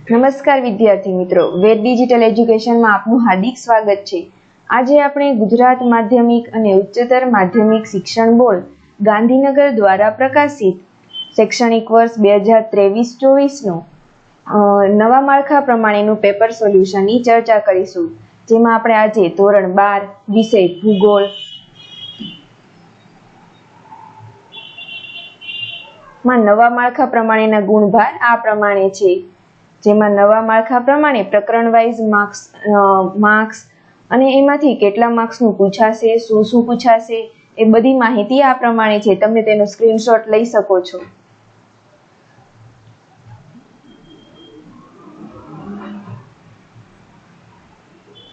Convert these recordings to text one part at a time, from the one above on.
નમસ્કાર વિદ્યાર્થી મિત્રો, વેદ ડિજિટલ એજ્યુકેશનમાં આપનું હાર્દિક સ્વાગત છે। આજે આપણે ગુજરાત માધ્યમિક અને ઉચ્ચતર માધ્યમિક શિક્ષણ બોર્ડ ગાંધીનગર દ્વારા પ્રકાશિત શૈક્ષણિક વર્ષ 2023-24નું નવા માળખા પ્રમાણેનું પેપર સોલ્યુશનની ચર્ચા કરીશું, જેમાં આપણે આજે ધોરણ 12 વિષય ભૂગોળ માં નવા માળખા પ્રમાણેના ગુણભાર આ પ્રમાણે છે, જેમાં નવા માળખા પ્રમાણે પ્રકરણ વાઇઝ માર્ક્સ અને એમાંથી કેટલા માર્ક્સનું પૂછાશે, શું પૂછાશે, એ બધી માહિતી આ પ્રમાણે છે। તમે તેનો સ્ક્રીનશોટ લઈ શકો છો।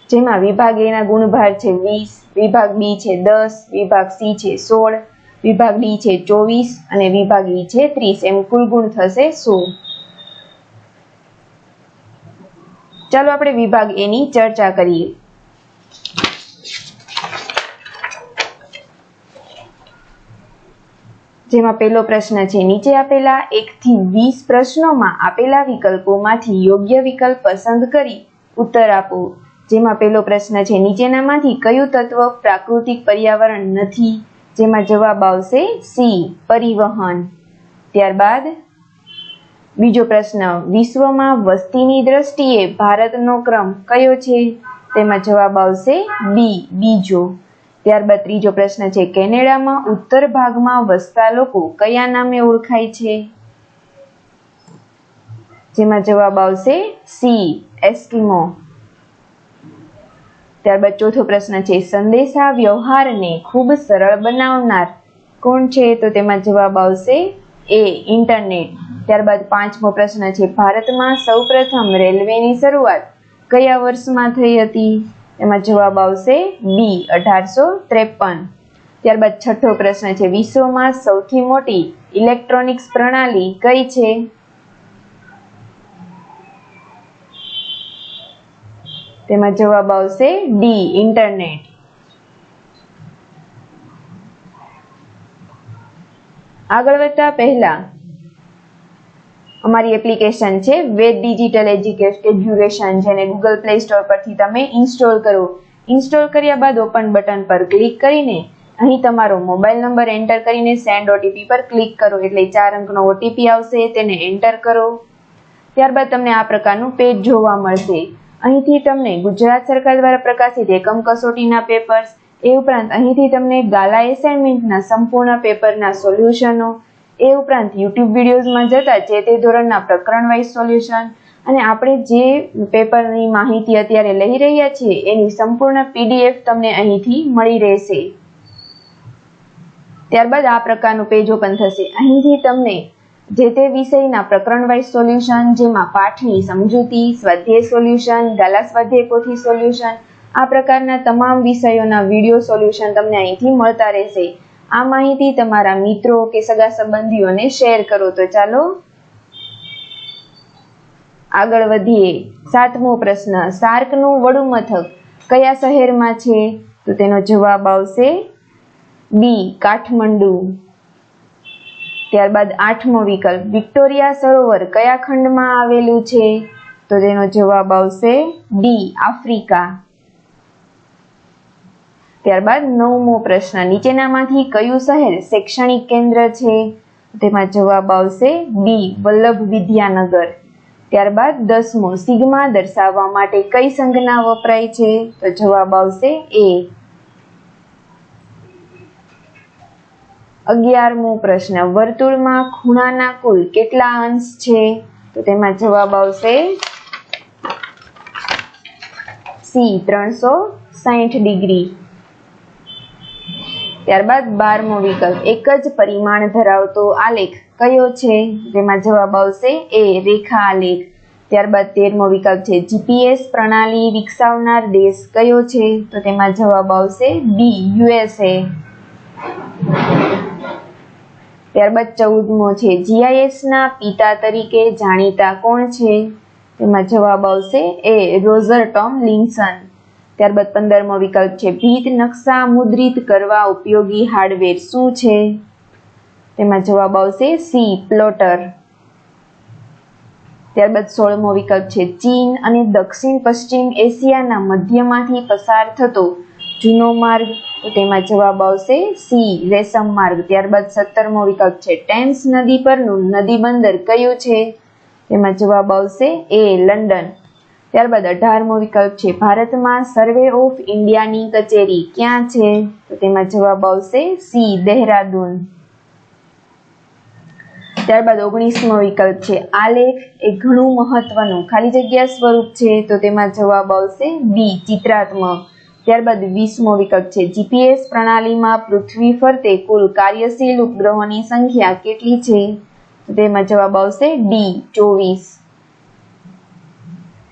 જેમાં વિભાગ એ ના ગુણભાર છે 20, વિભાગ બી છે 10, વિભાગ સી છે 16, વિભાગ ડી છે 24 અને વિભાગ ઈ છે 30, એમ કુલ ગુણ થશે 100। ચાલો આપણે વિભાગ એ ની ચર્ચા કરીએ। જેમાં પહેલો પ્રશ્ન છે, નીચે આપેલા 1 થી 20 પ્રશ્નોમાં આપેલા વિકલ્પોમાંથી યોગ્ય વિકલ્પ પસંદ કરી ઉત્તર આપો। જેમાં પહેલો પ્રશ્ન છે, નીચેનામાંથી કયું તત્વ પ્રાકૃતિક પર્યાવરણ નથી? જેમાં જવાબ આવશે સી, પરિવહન। ત્યારબાદ બીજો પ્રશ્ન, વિશ્વમાં વસ્તીની દ્રષ્ટિએ ભારતનો ક્રમ કયો છે? તેમાં જવાબ આવશે બી, બીજો। ત્યારબાદ ત્રીજો પ્રશ્ન છે, કેનેડામાં ઉત્તર ભાગમાં વસતા લોકો કયા નામે ઓળખાય છે? જેમાં જવાબ આવશે સી, એસ્કિમો। ત્યારબાદ ચોથો પ્રશ્ન છે, સંદેશા વ્યવહારને ખૂબ સરળ બનાવનાર કોણ છે? તો તેમાં જવાબ આવશે એ, ઇન્ટરનેટ। ત્યારબાદ પાંચમો પ્રશ્ન છે, ભારતમાં સૌપ્રથમ રેલવેની શરૂઆત કયા વર્ષમાં થઈ હતી? એમાં જવાબ આવશે બી, 1853। ત્યારબાદ છઠ્ઠો પ્રશ્ન છે, વિશ્વમાં સૌથી મોટી ઇલેક્ટ્રોનિક્સ પ્રણાલી કઈ છે? તેમાં જવાબ આવશે ડી, ઇન્ટરનેટ। આગળ વધતા પહેલા અમારી એપ્લિકેશન છે વેદ ડિજિટલ એજ્યુકેશન, જેને ગૂગલ પ્લે સ્ટોર પરથી તમે ઇન્સ્ટોલ કરો। ઇન્સ્ટોલ કર્યા બાદ ઓપન બટન પર ક્લિક કરીને અહીં તમારો મોબાઈલ નંબર એન્ટર કરીને સેન્ડ ઓટીપી પર ક્લિક કરો, એટલે 4 અંકનો ઓટીપી આવશે, તેને એન્ટર કરો। ત્યારબાદ તમને આ પ્રકારનું પેજ જોવા મળશે। અહીંથી તમને ગુજરાત સરકાર દ્વારા પ્રકાશિત એકમ કસોટીના પેપર્સ, એ ઉપરાંત અહીંથી તમને ગાલા એસાઇનમેન્ટના સંપૂર્ણ પેપરના સોલ્યુશનો, એ ઉપરાંત યુટ્યુબ વિડીયોઝમાં જતા જે તે ધોરણના પ્રકરણ વાઇઝ સોલ્યુશન અને આપણે જે પેપરની માહિતી અત્યારે લઈ રહ્યા છીએ એની સંપૂર્ણ પીડીએફ તમને અહીંથી મળી રહેશે। ત્યારબાદ આ પ્રકારનું પેજ ઓપન થશે। અહીંથી તમને જે તે વિષયના પ્રકરણ વાઇઝ સોલ્યુશન, જેમાં પાઠની સમજૂતી, સ્વાધ્યાય સોલ્યુશન, ગાલા સ્વાધ્યાય પોથી સોલ્યુશન, આ પ્રકારના તમામ વિષયોના વિડીયો સોલ્યુશન તમને અહીંથી મળતા રહેશે। આ માહિતી તમારા મિત્રો કે સગા સંબંધીઓને શેર કરો। તો ચાલો આગળ વધીએ। 7મો પ્રશ્ન, સાર્કનું વડું મથક કયા શહેરમાં છે? તો તેનો જવાબ આવશે બી, કાઠમંડુ। ત્યારબાદ 8મો વિકલ્પ, વિક્ટોરિયા સરોવર કયા ખંડમાં આવેલું છે? તો તેનો જવાબ આવશે ડી, આફ્રિકા। ત્યારબાદ 9મો પ્રશ્ન, નીચેનામાંથી કયું શહેર શૈક્ષણિક કેન્દ્ર છે? તેમાં જવાબ આવશે બી, વલ્લભ વિદ્યાનગર। ત્યારબાદ 10મો, સિગ્મા દર્શાવવા માટે કઈ સંજ્ઞા વપરાય છે? તો જવાબ આવશે એ। 11મો પ્રશ્ન, વર્તુળમાં ખૂણાના કુલ કેટલા અંશ છે? તો તેમાં જવાબ આવશે સી, 360 ડિગ્રી। ત્યારબાદ 12મો વિકલ્પ, એક જ પરિમાણ ધરાવતો આલેખ કયો છે? તેમાં જવાબ આવશે એ, રેખા આલેખ। ત્યારબાદ 13મો વિકલ્પ છે, જીપીએસ પ્રણાલી વિકસાવનાર દેશ કયો છે? તો તેમાં જવાબ આવશે બી, USA। ત્યારબાદ 14મો છે, જીઆઈએસ ના પિતા તરીકે જાણીતા કોણ છે? તેમાં જવાબ આવશે એ, રોઝર ટોમલિન્સન। ત્યારબાદ 15મો વિકલ્પ છે, ભીત નકશા મુદ્રિત કરવા ઉપયોગી હાર્ડવેર શું છે? તેમાં જવાબ આવશે સી, પ્લોટર। ત્યારબાદ 16મો વિકલ્પ છે ચીન અને દક્ષિણ પશ્ચિમ એશિયાના મધ્યમાંથી પસાર થતો જૂનો માર્ગ, તો તેમાં જવાબ આવશે સી રેશમ માર્ગ. ત્યારબાદ 17મો વિકલ્પ છે ટેમ્સ નદી પરનું નદી બંદર કયું છે, તેમાં જવાબ આવશે એ લંડન. ત્યારબાદ 18મો વિકલ્પ છે ભારતમાં સર્વે ઓફ ઇન્ડિયાની કચેરી ક્યાં છે, તો તેમાં જવાબ આવશે સી દહેરાદૂન. ત્યારબાદ 19મો વિકલ્પ છે આલેખ એ ઘણું મહત્વનું ખાલી જગ્યા સ્વરૂપ છે, તો તેમાં જવાબ આવશે બી ચિત્રાત્મક. ત્યારબાદ 20મો વિકલ્પ છે જીપીએસ પ્રણાલીમાં પૃથ્વી ફરતે કુલ કાર્યશીલ ઉપગ્રહોની સંખ્યા કેટલી છે, તો તેમાં જવાબ આવશે ડી 24.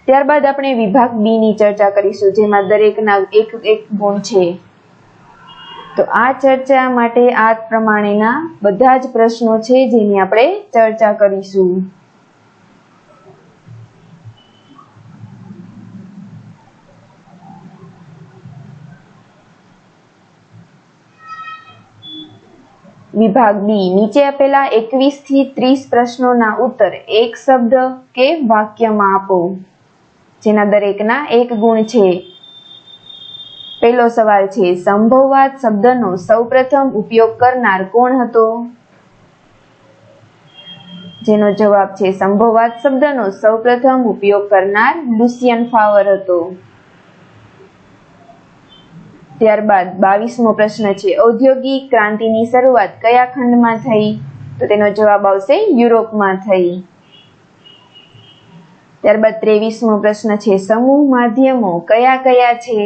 ત્યારબાદ આપણે વિભાગ બી ની ચર્ચા કરીશું, જેમાં દરેકના એક ગુણ છે. તો આ ચર્ચા માટે આ પ્રમાણેના બધા જ પ્રશ્નો છે જેની આપણે ચર્ચા કરીશું. વિભાગ બી નીચે આપેલા 21 થી 30 પ્રશ્નોના ઉત્તર એક શબ્દ કે વાક્યમાં આપો, જેના દરેકના એક ગુણ છે. પહેલો સવાલ છે સંભવવાદ શબ્દનો સૌપ્રથમ ઉપયોગ કરનાર કોણ હતો, જેનો જવાબ છે સંભવવાદ શબ્દનો સૌપ્રથમ ઉપયોગ કરનાર લુસિયન ફાવર હતો. ત્યારબાદ 22મો પ્રશ્ન છે ઔદ્યોગિક ક્રાંતિની શરૂઆત કયા ખંડમાં થઈ, તો તેનો જવાબ આવશે યુરોપમાં થઈ. ત્યારબાદ 23મો પ્રશ્ન છે સમૂહ માધ્યમો કયા કયા છે,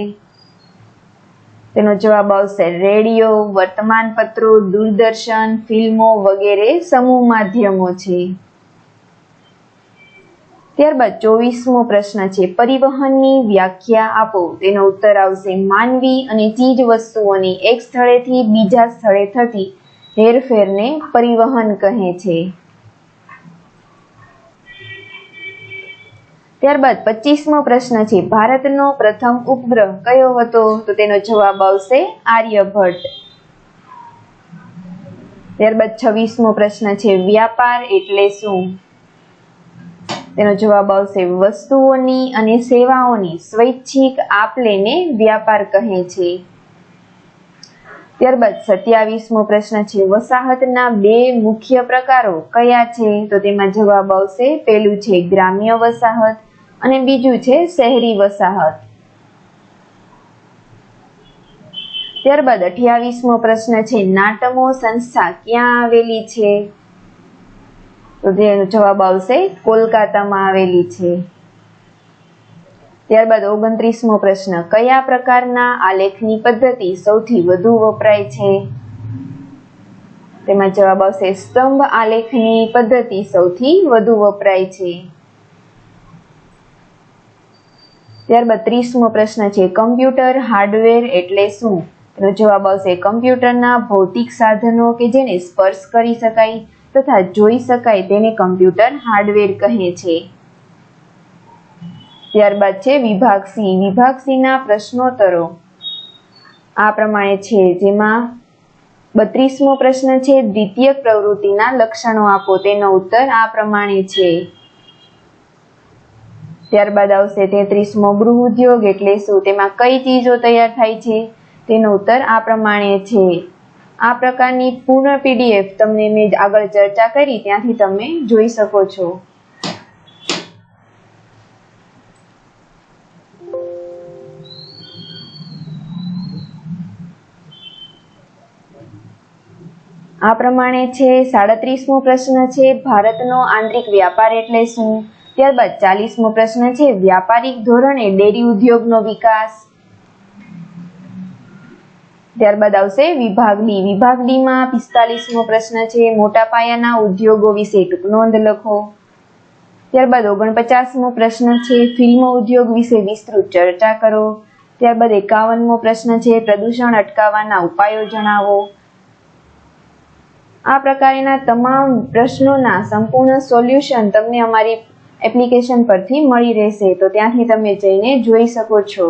તેનો જવાબ આવશે રેડિયો, વર્તમાનપત્રો, દૂરદર્શન, ફિલ્મો વગેરે સમૂહ માધ્યમો છે. ત્યારબાદ 24મો પ્રશ્ન છે પરિવહનની વ્યાખ્યા આપો, તેનો ઉત્તર આવશે માનવી અને ચીજ વસ્તુઓની એક સ્થળેથી બીજા સ્થળે થતી હેરફેરને પરિવહન કહે છે. ત્યારબાદ 25મો પ્રશ્ન છે ભારતનો પ્રથમ ઉપગ્રહ કયો હતો, તો તેનો જવાબ આવશે આર્યભટ્ટ. ત્યારબાદ 26મો પ્રશ્ન છે વ્યાપાર એટલે શું, તેનો જવાબ આવશે વસ્તુઓની અને સેવાઓની સ્વૈચ્છિક આપ-લેને વ્યાપાર કહે છે. ત્યારબાદ 27મો પ્રશ્ન છે વસાહતના બે મુખ્ય પ્રકારો કયા છે, તો તેમાં જવાબ આવશે પહેલું છે ગ્રામ્ય વસાહત અને બીજું છે શહેરી વસાહત. ત્યારબાદ 28મો પ્રશ્ન છે નાટમો સંસ્થા ક્યાં આવેલી છે, તો તેનો જવાબ આવશે કોલકાતામાં આવેલી છે. ત્યારબાદ 29મો પ્રશ્ન કયા પ્રકારના આલેખની પદ્ધતિ સૌથી વધુ વપરાય છે, તેમાં જવાબ આવશે સ્તંભ આલેખની પદ્ધતિ સૌથી વધુ વપરાય છે. ત્યારબાદ 30મો પ્રશ્ન છે કમ્પ્યુટર હાર્ડવેર એટલે શું, તેનો જવાબ આવશે કમ્પ્યુટરના ભૌતિક સાધનો કે જેને સ્પર્શ કરી શકાય તથા જોઈ શકાય તેને કમ્પ્યુટર હાર્ડવેર કહે છે. ત્યારબાદ છે વિભાગ સી. વિભાગ સી ના પ્રશ્નોત્તરો આ પ્રમાણે છે, જેમાં 32મો પ્રશ્ન છે દ્વિતીયક પ્રવૃત્તિના લક્ષણો આપો, તેનો ઉત્તર આ પ્રમાણે છે. ત્યારબાદ આવશે 33મો ગૃહ ઉદ્યોગ એટલે શું, તેમાં કઈ ચીજો તૈયાર થાય છે, તેનો ઉત્તર આ પ્રમાણે છે. આ પ્રકારની પૂર્ણ પીડીએફ તમને મેં આગળ ચર્ચા કરી ત્યાંથી તમે જોઈ શકો છો. આ પ્રમાણે છે 37મો પ્રશ્ન છે ભારતનો આંતરિક વ્યાપાર એટલે શું. ત્યારબાદ 40મો પ્રશ્ન છે વ્યાપારિક ધોરણે ડેરી ઉદ્યોગનો વિકાસ. ત્યારબાદ આવશે વિભાગ ડી. વિભાગ ડી માં 45મો પ્રશ્ન છે મોટા પાયાના ઉદ્યોગો વિશે ટૂંક નોંધ લખો. ત્યારબાદ 49મો પ્રશ્ન છે ફિલ્મ ઉદ્યોગ વિશે વિસ્તૃત ચર્ચા કરો. ત્યારબાદ 51મો પ્રશ્ન છે પ્રદૂષણ અટકાવવાના ઉપાયો જણાવો. આ પ્રકારના તમામ પ્રશ્નોના સંપૂર્ણ સોલ્યુશન તમને અમારી એપ્લિકેશન પરથી મળી રહેશે, તો ત્યાંથી તમે જઈને જોઈ શકો છો.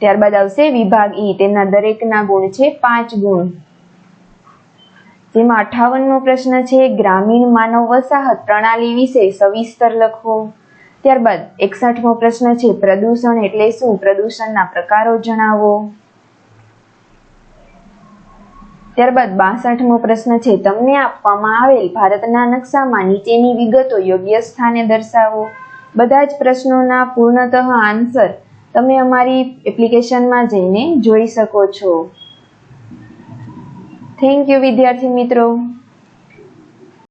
ત્યારબાદ આવશે વિભાગ ઈ. તેના દરેકના ગુણ છે 5 ગુણ. જેમાં 58મો પ્રશ્ન છે ગ્રામીણ માનવ વસાહત પ્રણાલી વિશે સવિસ્તર લખો. ત્યારબાદ 61મો પ્રશ્ન છે પ્રદૂષણ એટલે શું, પ્રદૂષણના પ્રકારો જણાવો. ત્યારબાદ 62મો પ્રશ્ન છે તમને આપવામાં આવેલ ભારતના નકશામાં નીચેની વિગતો યોગ્ય સ્થાને દર્શાવો. બધા જ પ્રશ્નોના પૂર્ણતઃ આન્સર તમે અમારી એપ્લિકેશનમાં જઈને જોઈ શકો છો. થેન્ક યુ વિદ્યાર્થી મિત્રો.